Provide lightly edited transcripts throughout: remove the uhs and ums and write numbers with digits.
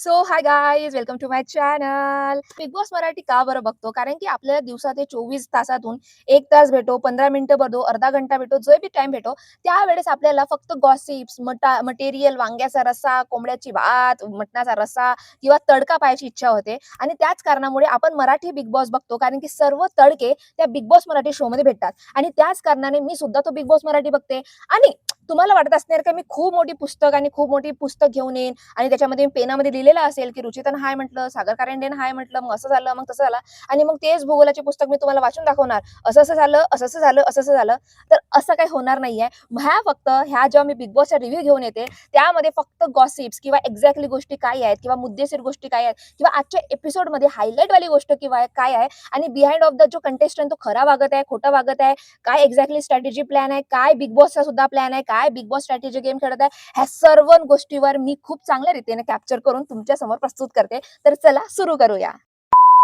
So hi guys, welcome to my channel. Big boss Marathi का बरं बघतो? कारण की आपल्याला दिवसात 24 तासातून 1 तास भेटो, 15 मिनिटं भेटो, अर्धा घंटा भेटो, जो बी टाइम भेटो, त्यावेळेस आपल्याला फक्त गॉसिप्स, मटेरियल, वांग्याचा रस्सा, कोंबड्याची भात, मटणाचा रस्सा किंवा तडका पाहायची इच्छा होते. आणि त्याच कारणामुळे आपण मराठी बिग बॉस बघतो, कारण की सर्व तडके त्या बिग बॉस मराठी शोमध्ये भेटतात. आणि त्याच कारणाने मी सुद्धा तो बिग बॉस मराठी बघते. आणि तुम्हाला वाटत असणार का मी खूप मोठी पुस्तक आणि खूप मोठी पुस्तक घेऊन येईन आणि त्याच्यामध्ये पेनामध्ये लिहिलेलं असेल, की रुचितानं हाय म्हटलं, सागर कारंडेनं हाय म्हटलं, मग असं झालं, मग तसं झालं आणि मग तेच भूगोलाचे पुस्तक मी तुम्हाला वाचून दाखवणार. असं-असं झालं, असं-असं झालं, असं-असं झालं. तर असं काही होणार नाहीये. ह्या जेव्हा मी बिग बॉसचा रिव्ह्यू घेऊन येते, त्यामध्ये फक्त गॉसिप्स किंवा एक्झॅक्टली गोष्टी काय आहेत किंवा मुद्देशीर गोष्टी काय आहेत किंवा आजच्या एपिसोडमध्ये हायलाइटवाली गोष्ट किंवा काय आहे आणि बिहाइंड ऑफ द जो कंटेस्टंट तो खरा वागत आहे, खोटं वागत आहे, काय एक्झॅक्टली स्ट्रॅटेजी प्लॅन आहे, काय बिग बॉसचा सुद्धा प्लॅन आहे, काय बिग बॉस स्ट्रॅटेजी गेम खेळत आहे, ह्या सर्व गोष्टीवर मी खूप चांगल्या रीतीने कॅप्चर करून तुमच्या समोर प्रस्तुत करते. तर चला सुरू करूया.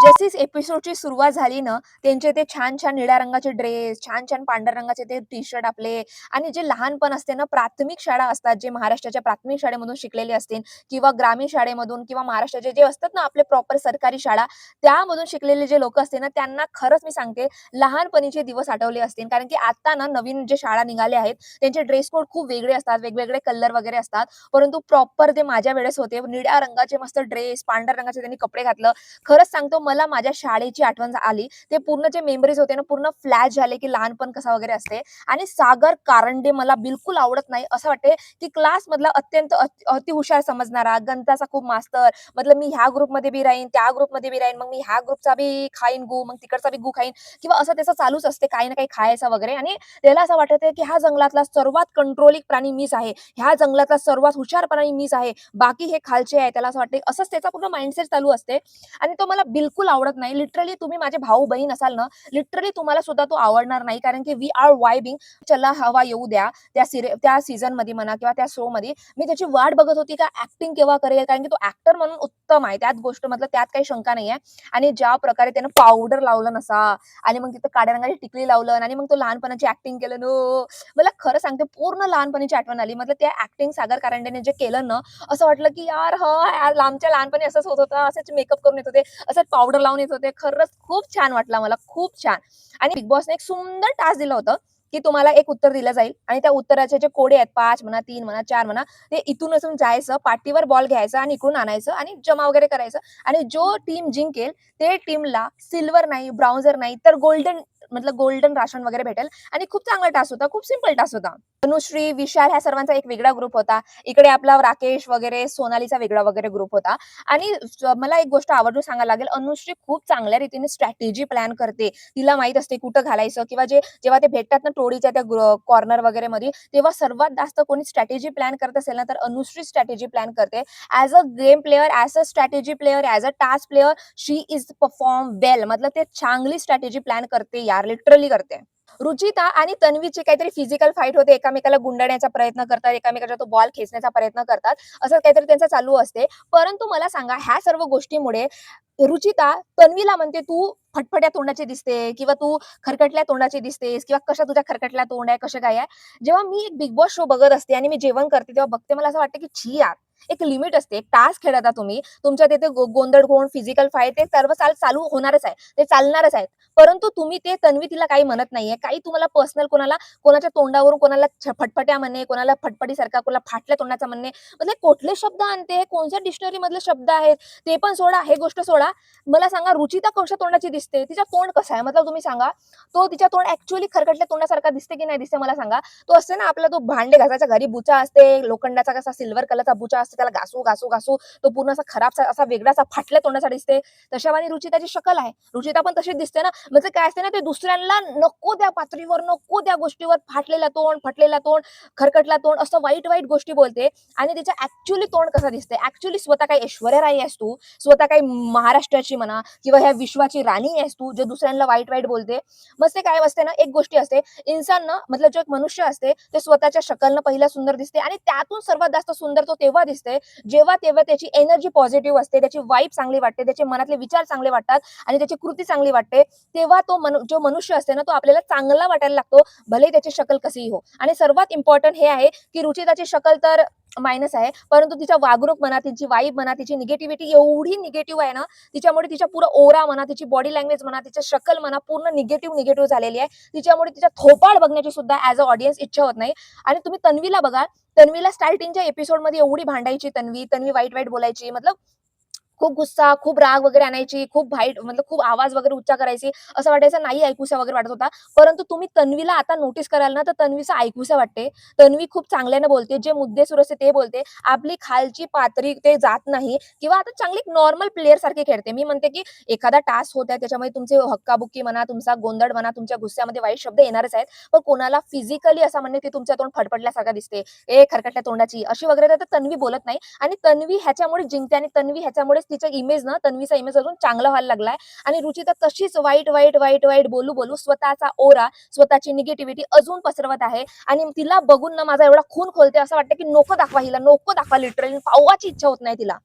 जशीच एपिसोडची सुरुवात झाली ना, त्यांचे ते छान-छान निळ्या रंगाचे ड्रेस, छान-छान पांढऱ्या रंगाचे ते टी-शर्ट आपले आणि जे लहानपण असते ना, प्राथमिक शाळा असतात, जे महाराष्ट्राच्या प्राथमिक शाळेमधून शिकलेले असतील किंवा ग्रामीण शाळेमधून किंवा महाराष्ट्राचे जे असतात ना, आपले प्रॉपर सरकारी शाळा, त्यामधून शिकलेले जे लोकं असतील ना, त्यांना खरंच मी सांगते, लहानपणीचे दिवस आठवले असतील. कारण की आता ना, नवीन जे शाळा निघाल्या आहेत, त्यांचे ड्रेस कोड खूप वेगळे असतात, वेगवेगळे कलर वगैरे असतात. परंतु प्रॉपर ते माझ्या वेळेस होते. निळ्या रंगाचे मस्त ड्रेस, पांढऱ्या रंगाचे त्यांनी कपडे घातलं. खरंच सांगतो मला माझ्या शाळेची आठवण आली. ते पूर्ण जे मेमरीज होते ना, पूर्ण फ्लॅश झाले, की लहानपण कसं वगैरे असते. आणि सागर कारंडे मला बिलकुल आवडत नाही. असं वाटते, की क्लासमधला अत्यंत अति हुशार समजणारा, गणिताचा खूप मास्तर, मतलब मी ह्या ग्रुपमध्ये बी राहीन, त्या ग्रुपमध्ये बी राहीन, मग मी ह्या ग्रुपचा बी खाईन गू, मग तिकडचा बी गू खाईन किंवा असं त्याचं चालूच असते काही ना काही खायचं वगैरे. आणि त्याला असं वाटत आहे, की ह्या जंगलातला सर्वात कंट्रोलिंग प्राणी मीच आहे. ह्या जंगलातला सर्वात हुशार प्राणी मीच आहे. बाकी हे खालचे आहे. त्याला असं वाटते असंच त्याचा पूर्ण माइंडसेट चालू असते. आणि तो मला बिलकुल आवडत नाही. लिटरली तुम्ही माझे भाऊ-बहीण असाल ना, लिटरली तुम्हाला सुद्धा तो आवडणार नाही. कारण की वी आर वाइबिंग. चला हवा येऊ द्या. त्या सीझनमध्ये म्हणा किंवा त्या शोमध्ये मी त्याची वाट बघत होती का ॲक्टिंग केव्हा करेल. कारण की तो ॲक्टर म्हणून उत्तम आहे. त्यात गोष्ट मतलब त्यात काही शंका नाही आहे. आणि ज्या प्रकारे त्यानं पावडर लावलं नसा आणि मग तिथं काळ्या रंगाची टिकली लावलं आणि मग तो लहानपणाची ॲक्टिंग केलं नो, मला खरं सांगते पूर्ण लहानपणीची आठवण आली. मतलब त्या ॲक्टिंग सागर कारंडेने जे केलं ना, असं वाटलं की यार यार आमच्या लहानपणी असंच होत होतं. असेच मेकअप करून येत होते. असं पावडर लावून येत होते. खरंच खूप छान वाटला मला, खूप छान. आणि बिग बॉसने एक सुंदर टास्क दिलं होतं, की तुम्हाला एक उत्तर दिलं जाईल आणि त्या उत्तराचे जे कोडे आहेत 5 म्हणा, 3 म्हणा, 4 म्हणा, ते इथून जायचं, पाठीवर बॉल घ्यायचा आणि इकडून आणायचं आणि जमा वगैरे करायचं आणि जो टीम जिंकेल, ते टीमला सिल्व्हर नाही, ब्राउन्झर नाही, तर गोल्डन राशन वगैरे भेटेल आणि खूप चांगला टास्क होता. खूप सिंपल टास्क होता. अनुश्री, विशाल ह्या सर्वांचा एक वेगळा ग्रुप होता. इकडे आपला राकेश वगैरे, सोनालीचा वेगळा वगैरे ग्रुप होता. आणि मला एक गोष्ट आवर्जून सांगायला लागेल, अनुश्री खूप चांगल्या रीतीने स्ट्रॅटेजी प्लॅन करते. तिला माहीत असते कुठं घालायचं किंवा जेव्हा ते भेटतात ना टोळीच्या त्या कॉर्नर वगैरेमध्ये, तेव्हा सर्वात जास्त कोणी स्ट्रॅटेजी प्लॅन करत असेल ना, तर अनुश्री स्ट्रॅटेजी प्लॅन करते. As a game player, as a strategy player, as a task player, she is perform well. मतलब ते चांगली स्ट्रॅटेजी प्लॅन करते यार, लिटरली करते. रुचिता आणि तन्वीची काहीतरी फिजिकल फाईट होते. एकामेकाला गुंडाळण्याचा प्रयत्न करतात, एकामेकाचा तो बॉल खेचण्याचा प्रयत्न करतात. असं काहीतरी त्यांचं चालू असते. परंतु मला सांगा ह्या सर्व गोष्टीमुळे रुचिता तन्वीला म्हणते, "तू फटफट्या तोंडाची दिसते किंवा तू खरकटल्या तोंडाची दिसतेस किंवा कशा तुझ्या खरकटल्या तोंड आहे, कसं काय आहे?" जेव्हा मी एक बिग बॉस शो बघत असते आणि मी जेवण करते तेव्हा बघते मला असं वाटतं, की छी यार! एक लिमिट असते. एक टास्क खेळता तुम्ही. तुमच्या तिथे गोंधळ, फिजिकल फाईट ते सर्व चालू होणारच आहे. ते चालणारच आहे. परंतु तुम्ही ते तन्वी तिला काही म्हणत नाहीये. काही तुम्हाला पर्सनल कोणाच्या तोंडावरून कोणाला फटफट्या म्हणणे, कोणाला फटफटीसारखा, कोणाला फाटल्या तोंडाचा म्हणणे, म्हणजे कुठले शब्द आणते, हे कोणत्या डिक्शनरीमधले शब्द आहेत, ते पण सोडा, हे गोष्ट सोडा. मला सांगा रुचिता कशा तोंडाची दिसते? तिचं तोंड कसं आहे? मतलब तुम्ही सांगा. तो तिच्या तोंड ॲक्चुअली खरकटल्या तोंडासारखा दिसते की नाही दिसते मला सांगा. तो असते ना आपला तो भांडे घासायच्या घरी बुचा असते, लोखंडाचा कसा सिल्व्हर कलरचा बुचा असते, त्याला घासू तो पूर्ण असा खराब असा वेगळासा फाटल्या तोंडाचा दिसते. तशावानी रुचिताची शकल आहे. रुचिता पण तशीच दिसते ना. म्हणजे काय असते ना ते दुसऱ्यांना नको त्या पातळीवर, नको त्या गोष्टीवर फाटलेला तोंड, खरकटला तोंड असं वाईट गोष्टी बोलते आणि तिचं ॲक्चुअली तोंड कसं दिसते. ॲक्चुअली स्वतः काही ऐश्वर्या राय आहेस तू, स्वतः काही महाराष्ट्राची म्हणा किंवा ह्या विश्वाची राणी आहेस तू, जे दुसऱ्यांना वाईट बोलते. मग ते काय असते ना, एक गोष्टी असते, इंसान ना मतलब जो एक मनुष्य असते, ते स्वतःच्या शकलनं पहिला सुंदर दिसते आणि त्यातून सर्वात जास्त सुंदर तो तेव्हा दिसते, जेव्हा त्याची एनर्जी पॉझिटिव्ह असते, त्याची वाइब चांगली वाटते, त्याचे मनातले विचार चांगले वाटतात आणि त्याची कृती चांगली वाटते. तेव्हा जो मनुष्य असते ना, तो आपल्याला चांगला वाटायला लागतो, भलेही त्याची शकल कशीही हो. आणि सर्वात इम्पोर्टंट हे आहे, की रुचिताची शकल तर मायनस आहे. परंतु तिच्या वागणूक म्हणा, तिची वाइब म्हणा, तिची निगेटिव्हिटी एवढी निगेटिव्ह आहे ना, तिच्यामुळे तिच्या पुरा ओरा म्हणा, तिची बॉडी लँग्वेज म्हणा, तिची शक्ल म्हणा, पूर्ण निगेटिव्ह झालेली आहे. तिच्यामुळे तिच्या थोपाड बघण्याची सुद्धा ॲज अ ऑडियन्स इच्छा होत नाही. आणि तुम्ही तन्वीला बघा, तन्वीला स्टार्टिंगच्या एपिसोडमध्ये एवढी भांडायची तन्वी, तन्वी वाईट-वाईट बोलायची. मतलब खूप गुस्सा, खूप राग वगैरे आणायची, खूप वाईट मतलब खूप आवाज वगैरे उच्चा करायची. असं वाटायचं नाही ऐकूसा वगैरे वाटत होता. परंतु तुम्ही तन्वीला आता नोटीस कराल ना, तर तन्वीचं ऐकूसं वाटते. तन्वी खूप चांगल्यानं बोलते. जे मुद्देसूद असते ते बोलते. आपली खालची पातळी ते जात नाही किंवा आता चांगली नॉर्मल प्लेयरसारखी खेळते. मी म्हणते, की एखादा टास्क होत आहे त्याच्यामध्ये तुमची हक्काबुक्की म्हणा, तुमचा गोंधळ म्हणा, तुमच्या गुस्स्यामध्ये वाईट शब्द येणारच आहेत. पण कोणाला फिजिकली असं म्हणणे, की तुमचं तोंड फडफडल्यासारखं दिसते, "ए खरकट्या तोंडाची" अशी वगैरे तर तन्वी बोलत नाही. आणि तन्वी ह्याच्यामुळे जिंकते आणि तन्वी ह्याच्यामुळेच तिचा इमेज ना तन्वीचा इमेज अजून चांगला व्हायला लागलाय. आणि रुचिता तशीच वाईट बोलू स्वतःचा ओरा, स्वतःची निगेटिव्हिटी अजून पसरवत आहे. आणि तिला बघून ना माझा एवढा खून खोलते, असं वाटतं की नको दाखवा हिला, नको दाखवा, लिटरली पावाची इच्छा होत नाही तिला.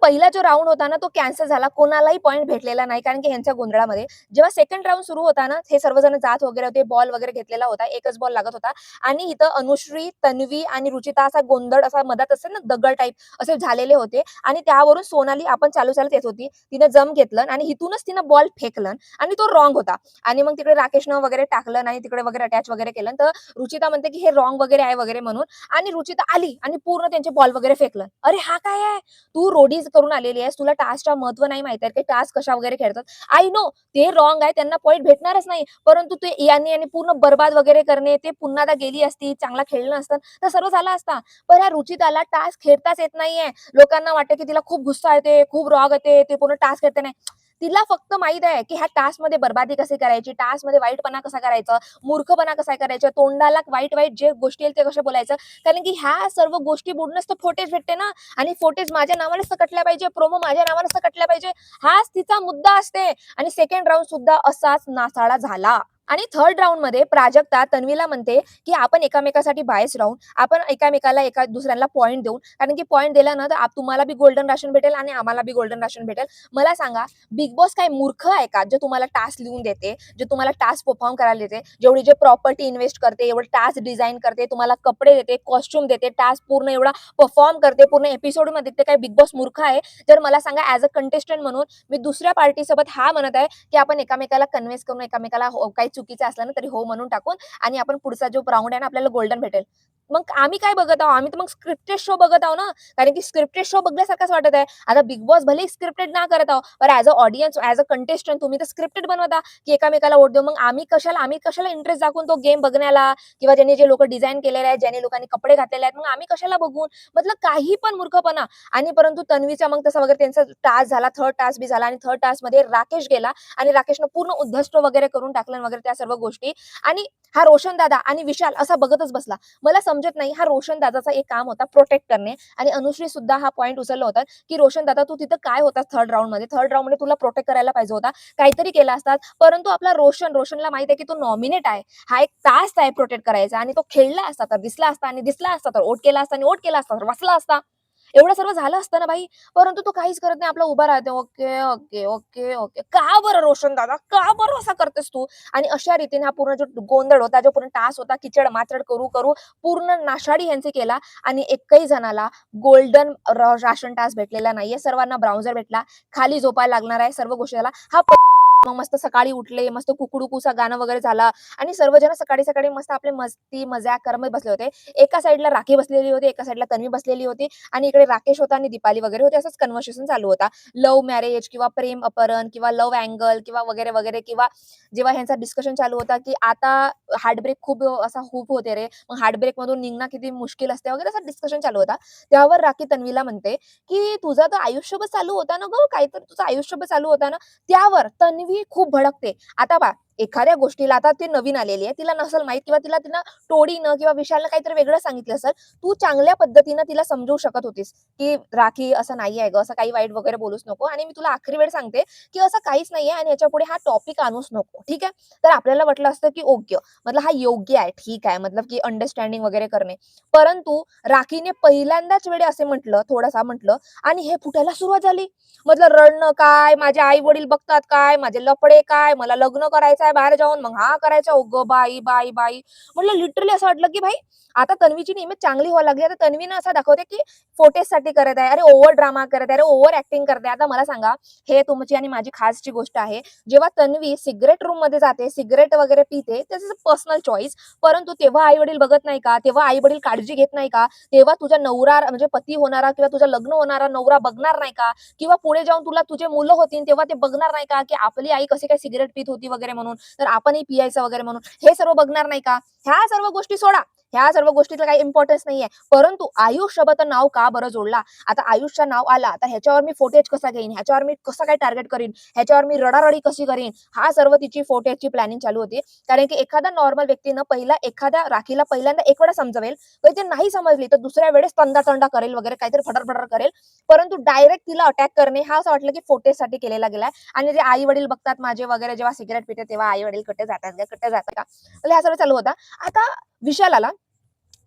पहिला जो राउंड होता ना तो कॅन्सल झाला. कोणालाही पॉइंट भेटलेला नाही कारण की ह्यांच्या गोंधळामध्ये. जेव्हा सेकंड राउंड सुरू होता ना, हे सर्वजण जात वगैरे होते, बॉल वगैरे घेतलेला होता. एकच बॉल लागत होता आणि इथं अनुश्री, तन्वी आणि रुचिता असा गोंधळ असा मधात असेल ना दगड टाइप असे झालेले होते आणि त्यावरून सोनाली आपण चालत येत होती. तिनं जम घेतलं आणि इथूनच तिनं बॉल फेकलं आणि तो रॉंग होता. आणि मग तिकडे राकेशनं वगैरे टाकलं नाही तिकडे वगैरे अटॅच वगैरे केलं. तर रुचिता म्हणते की हे रॉंग वगैरे आहे वगैरे म्हणून. आणि रुचिता आली आणि पूर्ण त्यांचे बॉल वगैरे फेकलं. अरे हा काय आहे? तू रोडीज करून आलेली आहेस. तुला टास्कचं महत्त्व नाही माहिती आहे, की टास्क कशा वगैरे खेळतात. आय नो ते रॉंग आहे. त्यांना पॉइंट भेटणारच नाही. परंतु ते यांनी पूर्ण बरबाद वगैरे करणे, ते पुन्हादा गेली असती, चांगला खेळलं नसतं, तर सर्व झालं असता. पण ह्या रुचिताला टास्क खेळताच येत नाहीये. लोकांना वाटतं, की तिला खूप गुस्सा येते, खूप राग येते, ते पूर्ण टास्क खेळते नाही. तिला फक्त माहीत आहे, की ह्या टास्कमध्ये बरबादी कशी करायची, टास्कमध्ये वाईटपणा कसा करायचा, मूर्खपणा कसा करायचा, तोंडाला वाईट-वाईट जे गोष्टी येईल ते कसं बोलायचं. कारण की ह्या सर्व गोष्टी बुडूनच तर फुटेज भेटते ना. आणि फुटेज माझ्या नावानेच तर कटल्या पाहिजे, प्रोमो माझ्या नावानेच तर कटल्या पाहिजे. हाच तिचा मुद्दा असते. आणि सेकंड राउंड सुद्धा असाच नासाळा झाला. आणि थर्ड राउंडमध्ये प्राजक्ता तन्वीला म्हणते, की आपण एकमेकांसाठी बायस राहून, आपण एकामेकाला एका दुसऱ्याला पॉइंट देऊन, कारण की पॉइंट दिला ना, तर तुम्हाला बी गोल्डन राशन भेटेल आणि आम्हाला बी गोल्डन राशन भेटेल. मला सांगा, बिग बॉस काय मूर्ख आहे का? जे तुम्हाला टास्क लिहून देते, जे तुम्हाला टास्क परफॉर्म करायला देते, जेवढी जे प्रॉपर्टी इन्व्हेस्ट करते, एवढं टास्क डिझाइन करते, तुम्हाला कपडे देते, कॉस्ट्यूम देते, टास्क पूर्ण एवढा परफॉर्म करते, पूर्ण एपिसोडमध्ये ते काय बिग बॉस मूर्ख आहे? तर मला सांगा ॲज अ कंटेस्टंट म्हणून मी दुसऱ्या पार्टीसोबत हा म्हणत आहे, की आपण एकामेकाला कन्व्हिन्स करून एकामेकाला काही चुकीचं असलं ना तरी हो म्हणून टाकून आणि आपण पुढचा जो राउंड आहे ना आपल्याला गोल्डन भेटेल. मग आम्ही काय बघत आहोत? आम्ही तर मग स्क्रिप्टेड शो बघत आहोत ना. कारण की स्क्रिप्टेड शो बघल्यासारखंच वाटत आहे. आता बिग बॉस भलेही स्क्रिप्टेड ना करत आहोत, पण as a audience, as a contestant तुम्ही तर स्क्रिप्टेड बनवता, की एकामेकाला वोट देऊ. मग आम्ही कशाला इंटरेस्ट दाखवून तो गेम बघण्याला किंवा ज्यांनी जे लोकं डिझाइन केलेले आहेत, ज्यांनी लोकांनी कपडे घातलेले आहेत, मग आम्ही कशाला बघू? मतलब काही पण मूर्खपणा. आणि परंतु तन्वीचा मग तसा वगैरे त्यांचा टास्क झाला, थर्ड टास्क बी झाला आणि थर्ड टास्कमध्ये राकेश गेला आणि राकेशनं पूर्ण उद्धष्ट वगैरे करून टाकलं वगैरे त्या सर्व गोष्टी. आणि हा रोशन दादा आणि विशाल असा बघतच बसला. मला समजत नाही हा रोशन दादाचा एक काम होता प्रोटेक्ट करणे आणि अनुश्री सुद्धा हा पॉइंट उचलला होता, की रोशन दादा तू तिथं काय होतास थर्ड राउंडमध्ये? थर्ड राउंडमध्ये तुला प्रोटेक्ट करायला पाहिजे होता. काहीतरी केलं असतात. परंतु आपला रोशनला माहिती आहे, की तो नॉमिनेट आहे. हा एक टास्क आहे प्रोटेक्ट करायचा आणि तो खेळला असता तर दिसला असता आणि दिसला असता तर वोट केला असता आणि वोट केला असता तर वाचला असता. एवढं सर्व झालं असतं ना भाई. परंतु तो काहीच करत नाही. आपला उभा राहतो. Okay, okay, okay, okay. का बरं रोशन दादा? का बरं असं करतेस तू? आणि अशा रीतीने हा पूर्ण जो गोंधळ होता, जो पूर्ण टास्क होता, किचड-माचड करू पूर्ण नाशाडी ह्यांचे केला आणि एकही जणाला गोल्डन राशन टास्क भेटलेला नाहीये. सर्वांना ब्राउझर भेटला. खाली झोपायला लागणार आहे. सर्व गोष्टी झाला. हा मग मस्त सकाळी उठले, मस्त कुकडुकूसा गाणं वगैरे झाला आणि सर्वजण सकाळी-सकाळी मस्त आपले मस्ती, मजाक करत बसले होते. एका साइडला राखी बसलेली होती, एका साइडला तन्वी बसलेली होती आणि इकडे राकेश होता आणि दीपाली वगैरे होते. असंच कन्व्हर्सेशन चालू होता. लव्ह मॅरेज किंवा प्रेम अपहरण किंवा लव्ह अँगल किंवा वगैरे किंवा जेव्हा ह्यांचा डिस्कशन चालू होता, की आता हार्टब्रेक खूप असा खूप होते रे, मग हार्टब्रेकमधून निघणं किती मुश्किल असते वगैरे असं डिस्कशन चालू होता. त्यावर राखी तन्वीला म्हणते, की "तुझं तर आयुष्यभर चालू होता ना गं, काहीतरी तुझं आयुष्यभर चालू होता ना." त्यावर तन्वी खूप भडकते. आता पहा, एखाद्या गोष्टीला आता ती नवीन आलेली आहे, तिला नसेल माहीत किंवा तिला तिनं टोळीनं किंवा विशालनं काहीतरी वेगळं सांगितलं असेल. तू चांगल्या पद्धतीनं तिला समजवू शकत होतीस, की "राखी असं नाही आहे गं, असं काही वाईट वगैरे बोलूच नको आणि मी तुला आखरी वेळ सांगते, की असं काहीच नाहीये आणि याच्यापुढे हा टॉपिक आणूच नको." ठीक आहे? तर आपल्याला वाटलं असतं, की ओके, मतलब हा योग्य आहे, ठीक आहे, मतलब की अंडरस्टँडिंग वगैरे करणे. परंतु राखीने पहिल्यांदाच वेळी असे म्हटलं, थोडासा म्हटलं आणि हे फुटायला सुरुवात झाली. म्हटलं रडणं काय, माझे आई-वडील बघतात काय, माझे लफडे काय, मला लग्न करायचं आहे बाहेर जाऊन, मग हा करायचा. गो बाई, बाई, बाई. म्हटलं लिटरली असं वाटलं, की भाई आता तन्वीची इमेज चांगली व्हायला लागली. आता तन्वीनं असं दाखवते, की फोटेजसाठी करत आहे. अरे ओव्हर ड्रामा करत आहे. अरे ओव्हर ॲक्टिंग करत आहे. आता मला सांगा, हे तुमची आणि माझी खासची गोष्ट आहे. जेव्हा तन्वी सिगारेट रूममध्ये जाते, सिगारेट वगैरे पिते, त्याचं पर्सनल चॉईस. परंतु तेव्हा आई-वडील बघत नाही का? तेव्हा आई-वडील काळजी घेत नाही का? तेव्हा तुझा नवरा म्हणजे पती होणारा किंवा तुझं लग्न होणारा नवरा बघणार नाही का? किंवा पुढे जाऊन तुला तुझे मुलं होतील तेव्हा ते बघणार नाही का, की आपली आई कशी काय सिगारेट पीत होती वगैरे म्हणून, तर आपणही पियायचं वगैरे म्हणून. हे सर्व बघणार नाही का? ह्या सर्व गोष्टी सोडा. ह्या सर्व गोष्टीचा काही इम्पोर्टन्स नाहीये. परंतु आयुष्यभर नाव का बरं जोडला? आता आयुष्य नाव आला, तर ह्याच्यावर मी फुटेज कसा घेईन? ह्याच्यावर मी कसं काय टार्गेट करीन? ह्याच्यावर मी रडारडी कशी करीन? हा सर्व तिची फुटेजची प्लॅनिंग चालू होती. कारण की एखादा नॉर्मल व्यक्तीनं एखाद्या राखीला पहिल्यांदा एक वेळा समजवेल, पण ते नाही समजली तर दुसऱ्या वेळेस तंदा करेल वगैरे काहीतरी फटर करेल. परंतु डायरेक्ट तिला अटॅक करणे हा असं वाटलं की फोटेजसाठी केलेला गेलाय. आणि जे आई-वडील बघतात माझे वगैरे जेव्हा सिगारेट पिते तेव्हा आई-वडील कुठे जातात गं, कुठे जातात का? तर हा सर्व चालू होता. आता विशाल आला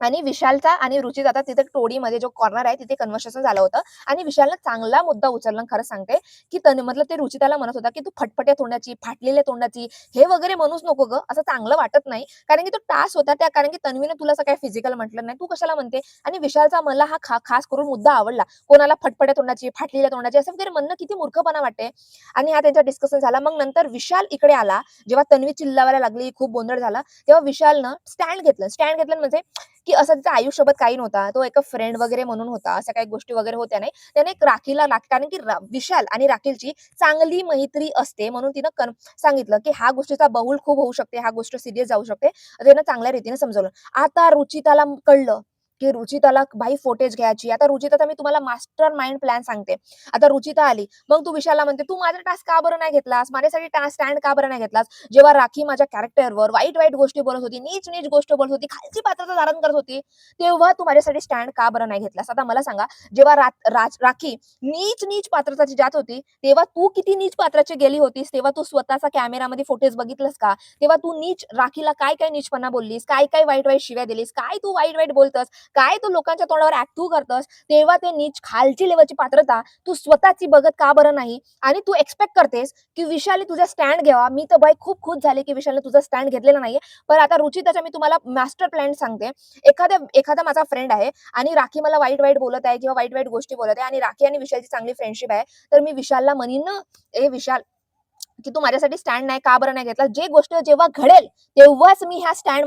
आणि विशालचा आणि रुचिताचा तिथे टोळीमध्ये जो कॉर्नर आहे तिथे कन्व्हर्सेशन झालं होतं आणि विशालनं चांगला मुद्दा उचलला. खरं सांगते, की मतलब ते रुचिताला म्हणत होता, की "तू फटफट्या तोंडाची, फाटलेल्या तोंडाची हे वगैरे म्हणूच नको गं, असं चांगलं वाटत नाही." कारण की तो टास्क होता त्या कारण की तन्वीने तुला असं काही फिजिकल म्हटलं नाही. तू कशाला म्हणते? आणि विशालचा मला हा खास करून मुद्दा आवडला. कोणाला फटफट्या तोंडाची, फाटलेल्या तोंडाची असं वगैरे म्हणणं किती मूर्खपणा वाटते. आणि हा त्यांचा डिस्कशन झाला. मग नंतर विशाल इकडे आला. जेव्हा तन्वी चिल्लावायला लागली, खूप गोंधळ झाला, तेव्हा विशालनं स्टँड घेतलं. स्टँड घेतलं म्हणजे की असं त्याच्या आयुष्यासोबत काही नव्हता. तो एक फ्रेंड वगैरे म्हणून होता. अशा काही गोष्टी वगैरे होत्या नाही. त्याने एक राखीला कारण की विशाल आणि राखीलची चांगली मैत्री असते म्हणून तिनं सांगितलं, की ह्या गोष्टीचा बहुल खूप होऊ शकते. ह्या गोष्ट सीरियस जाऊ शकते. त्यानं चांगल्या रीतीने समजावलं. आता रुचिताला कळलं, की रुचिताला भाई फुटेज घ्यायची. आता रुचिताचा मी तुम्हाला मास्टर माइंड प्लॅन सांगते. आता रुचिता आली. मग तू विशालला म्हणते, "तू माझा टास्क का बरं नाही घेतलास? माझ्यासाठी स्टँड का बरं नाही घेतलास?" जेव्हा राखी माझ्या कॅरेक्टरवर वाईट गोष्टी बोलत होती, नीच गोष्ट बोलत होती, खालची पात्रता धारण करत होती, तेव्हा तू माझ्यासाठी स्टँड का बरं नाही घेतलास? आता मला सांगा, जेव्हा राखी नीच पात्रताची जात होती, तेव्हा तू किती नीच पात्राची गेली होतीस? तेव्हा तू स्वतःचा कॅमेरामध्ये फुटेज बघितलंस का? तेव्हा तू राखीला काय नीचपणा बोललीस? काय वाईट शिव्या दिलीस? काय तू वाईट बोलतस? काय तू लोकांच्या तोंडावर ॲक्ट करतस? तेव्हा ते नीच खालची लेव्हलची पात्रता तू स्वतःची बघत का बरं नाही? आणि तू एक्स्पेक्ट करतेस, की विशालने तुझा स्टँड घ्यावा. मी तर बाई खूप खुश झाले, की विशालने तुझा स्टँड घेतलेला नाहीये. पण आता रुचिताचा मी तुम्हाला मास्टर प्लॅन सांगते. एखादा माझा फ्रेंड आहे आणि राखी मला वाईट बोलत आहे किंवा वाईट गोष्टी बोलत आहे आणि राखी आणि विशालची चांगली फ्रेंडशिप आहे. तर मी विशालला म्हणीन ना, "ए विशाल, की तू माझ्यासाठी स्टँड नाही का बरं नाही घेतला? जे गोष्ट जेव्हा घडेल, तेव्हाच मी ह्या स्टँड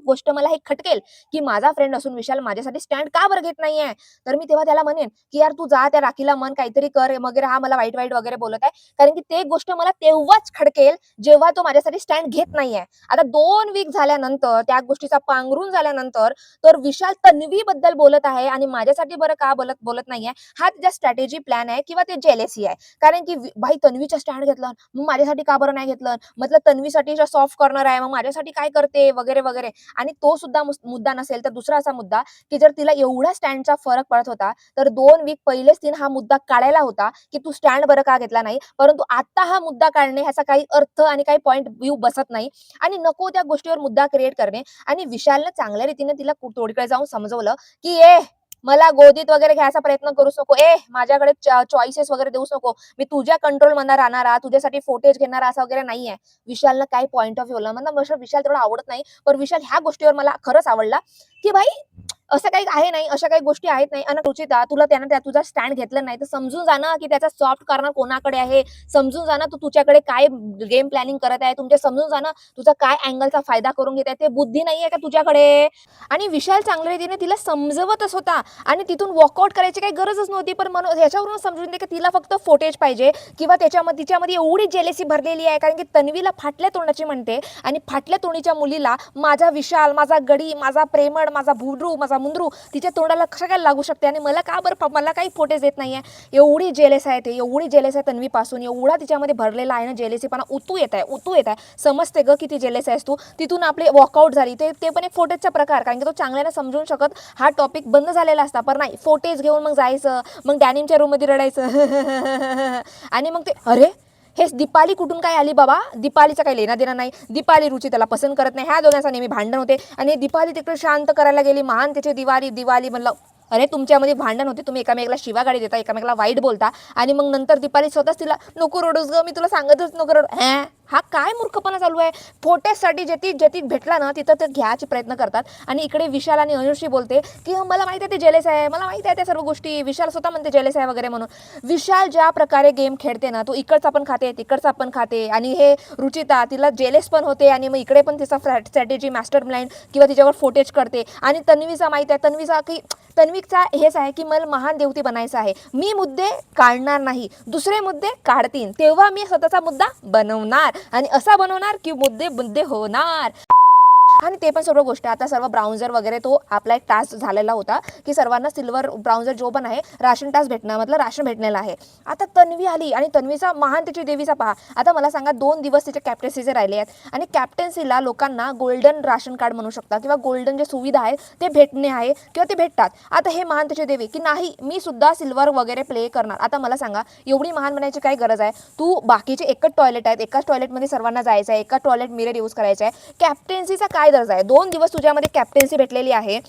गोष्ट मला हे खटकेल, की माझा फ्रेंड असून विशाल माझ्यासाठी स्टँड का बरं घेत नाहीये? तर मी तेव्हा त्याला म्हणेन, की "यार तू जा त्या राखीला म्हण काहीतरी कर वगैरे हा मला वाईट वगैरे बोलत आहे." कारण की ते गोष्ट मला तेव्हाच खडकेल, जेव्हा तो माझ्यासाठी स्टँड घेत नाहीये. आता 2 वीक झाल्यानंतर, त्या गोष्टीचा पांघरून झाल्यानंतर, तर विशाल तन्वीबद्दल बोलत आहे आणि माझ्यासाठी बरं का बोलत नाहीये. हा त्याचा स्ट्रॅटेजी प्लॅन आहे किंवा ते जेलसी आहे. कारण की भाई तन्वीचा स्टँड घेतला, मग माझ्यासाठी का बरं नाही घेतलं? मतलब तन्वीसाठी सॉफ्ट कॉर्नर आहे, मग माझ्यासाठी काय करते? वगैरे. आणि तो सुद्धा मुद्दा नसेल, तर दुसरा असा मुद्दा, की जर तिला एवढा स्टँडचा फरक पडत होता, तर 2 वीक पहिलेच तिने हा मुद्दा काढायला होता, की तू स्टँड बरं का घेतला नाही? परंतु आता हा मुद्दा काढणे ह्याचा काही अर्थ आणि काही पॉइंट व्ह्यू बसत नाही आणि नको त्या गोष्टीवर मुद्दा क्रिएट करणे आणि विशालनं चांगल्या रीतीने तिला तोडीकडे जाऊन समजवलं, की मला गोदीत वगैरे घ्यायचा प्रयत्न करूच नको. माझ्याकडे चॉईसेस वगैरे देऊच नको. मी तुझ्या कंट्रोलमध्ये राहणारा, तुझ्यासाठी फुटेज घेणारा असा वगैरे नाहीये. विशालनं काय पॉइंट ऑफ व्ह्यूला मला विशाल तेवढा आवडत नाही. पण विशाल ह्या गोष्टीवर मला खरंच आवडला, की भाई असं काही आहे नाही, अशा काही गोष्टी आहेत नाही. आणि रुचिता तुला त्यानं तुझा स्टँड घेतलं नाही, तर समजून जा ना, की त्याचा सॉफ्ट कॉर्नर कोणाकडे आहे. समजून जा ना, तू तुझ्याकडे काय गेम प्लॅनिंग करत आहे. समजून जा ना, तुझा काय अँगलचा फायदा करून घेत आहे. ते बुद्धी नाहीये का तुझ्याकडे? आणि विशाल चांगल्या रीतीने तिला समजवतच होता आणि तिथून वॉकआउट करायची काही गरजच नव्हती. पण ह्याच्यावरून समजून दे, की तिला फक्त फुटेज पाहिजे किंवा तिच्यामध्ये एवढी जेलसी भरलेली आहे. कारण की तन्वीला फाटल्या तोंडाची म्हणते आणि फाटल्या तोंडीच्या मुलीला माझा विशाल, माझा गडी, माझा प्रेमळ, माझा भुडरू, माझा मुंद्रू तिच्या तोंडाला कसं काय लागू शकते आणि मला काही फुटेज देत नाहीये. एवढी जेलस आहे तन्वीपासून. एवढा तिच्यामध्ये भरलेला आहे ना जेलेसीपणा. उतू येत आहे. समजते ग किती जेलस आहेस तू. तिथून आपली वॉकआउट झाली. ते पण एक फुटेजचा प्रकार. कारण की तो चांगल्याने समजून शकत हा टॉपिक बंद झालेला असता. पण नाही, फुटेज घेऊन मग जायचं. मग डॅनिमच्या रूममध्ये रडायचं. आणि मग ते अरे हेच दीपाली कुठून काय आली बाबा? दीपालीचा काही लेना देना नाही. दीपाली रुचिताला पसंत करत नाही. ह्या दोघांचा नेहमी भांडण होते आणि दीपाली तिकडे शांत करायला गेली. मान त्याची दिवाळी म्हणलं अरे तुमच्यामध्ये भांडण होते, तुम्ही एकामेकाला शिवागाळी देता, एकामेकाला वाईट बोलता आणि मग नंतर दीपाली स्वतःच तिला नको रडूस ग, मी तुला सांगतच नको रडू. हा काय मूर्खपणा चालू आहे. फोटेजसाठी जे ती भेटला ना तिथं ते घ्यायचे प्रयत्न करतात आणि इकडे विशाल आणि अनुश्री बोलते की मला माहिती आहे ते जेलेस आहे, मला माहिती आहे त्या सर्व गोष्टी. विशाल स्वतः म्हणते जेलेस आहे वगैरे म्हणून. विशाल ज्या प्रकारे गेम खेळते ना, तो इकडचा पण खाते तिकडचा पण खाते आणि हे रुचिता तिला जेलेस पण होते आणि मग इकडे पण तिचा स्ट्रॅटेजी मास्टर माइंड किंवा तिच्यावर फोटेज करते. आणि तन्वीचा माहिती आहे, तन्वीचा की तन्वीचा हेच आहे की मला महान देवती बनायचं आहे, मी मुद्दे काढणार नाही, दुसरे मुद्दे काढतील तेव्हा मी स्वतःचा मुद्दा बनवणार आणि असा बनवणार की मुद्दे मुद्दे होणार. आणि ते पण सर्व गोष्ट आता सर्व ब्राउझर वगैरे तो आपला एक टास्क झालेला होता की सर्वांना सिल्वर ब्राउझर जो पण आहे राशन टास्क भेटणं मतलब राशन भेटलेलं आहे. आता तन्वी आली आणि तन्वीचा महान त्याची देवीचा पहा. आता मला सांगा 2 दिवस तिचे कॅप्टन्सीचे राहिले आहेत आणि कॅप्टन्सीला लोकांना गोल्डन राशन कार्ड म्हणू शकता किंवा गोल्डन जे सुविधा आहे ते भेटणे आहे किंवा ते भेटतात. आता हे महान त्याची देवी की नाही मी सुद्धा सिल्वर वगैरे प्ले करणार. आता मला सांगा एवढी महान बनायची काय गरज आहे. तू बाकीचे एकच टॉयलेट आहेत, एकाच टॉयलेटमध्ये सर्वांना जायचं आहे, एकाच टॉयलेट मिरर यूज करायचं आहे. कॅप्टन्सीचा काय दर्जा आहे. 2 दिवस तुझ्यामध्ये कॅप्टन्सी भेटलेली आहे,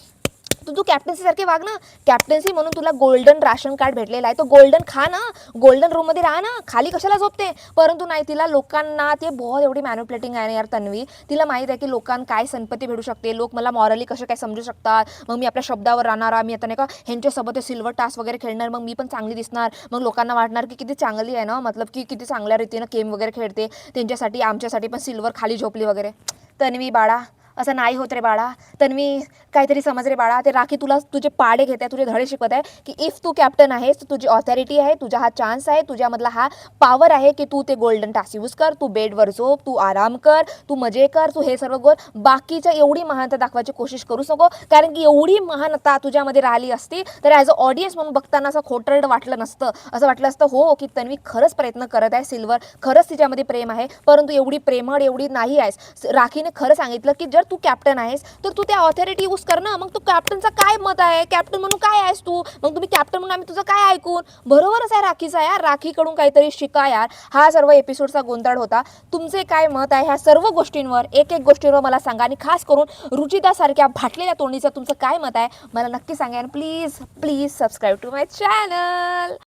तू कॅप्टन्सी सारखे वाग ना. कॅप्टन्सी म्हणून तुला गोल्डन राशन कार्ड भेटलेलं आहे, तो गोल्डन खा ना, गोल्डन रूम मध्ये राहा ना, खाली कशाला झोपते. परंतु नाही, तिला लोकांना ते बहुत एवढी मॅन्युप्लेटिंग आहे ना यार तन्वी. तिला माहीत आहे की लोकांना काय संपत्ती भेटू शकते, लोक मला मॉरली कसे काय समजू शकतात, मग मी आपल्या शब्दावर राहणार, मी आता नाही का ह्यांच्यासोबत ते सिल्वर टास्क वगैरे खेळणार, मग मी पण चांगली दिसणार, मग लोकांना वाटणार की किती चांगली आहे ना, मतलब की किती चांगल्या रीतीनं गेम वगैरे खेळते, त्यांच्यासाठी आमच्यासाठी पण सिल्वर खाली झोपली वगैरे. तन्वी बाळा असं नाही होत रे बाळा. तन्वी काहीतरी समज रे बाळा. ते राखी तुला तुझे पाडे घेत आहे, तुझे धडे शिकवत आहे की इफ तू कॅप्टन आहेस तर तुझी ऑथॉरिटी आहे, तुझा हा चान्स आहे, तुझ्यामधला हा पॉवर आहे की तू ते गोल्डन टास्क यूज कर, तू बेडवर झोप, तू आराम कर, तू मजे कर, तू हे सर्व गोल. बाकीच्या एवढी महानता दाखवायची कोशिश करूच नको, कारण की एवढी महानता तुझ्यामध्ये राहिली असती तर ॲज अ ऑडियन्स म्हणून बघताना असं खोटरड वाटलं नसतं. असं वाटलं असतं हो की तन्वी खरंच प्रयत्न करत आहे, सिल्वर खरंच तिच्यामध्ये प्रेम आहे. परंतु एवढी प्रेमळ एवढी नाही आहेस. राखीने खरं सांगितलं की जर तू कॅप्टन आहेस तर तू त्या ऑथॉरिटी यूज कर ना. मग तू कॅप्टनचा काय मत आहे, कॅप्टन म्हणून काय आहेस तू, मग तुम्ही कॅप्टन म्हणून आम्ही तुझं काय ऐकून. बरोबरच आहे राखीचा यार, राखीकडून काहीतरी शिका यार. हा सर्व एपिसोडचा गोंधळ होता. तुमचे काय मत आहे ह्या सर्व गोष्टींवर, एक एक गोष्टींवर मला सांगा आणि खास करून रुचितासारख्या फाटलेल्या तोंडीचं तुमचं काय मत आहे मला नक्की सांगा. आणि please please subscribe to my channel.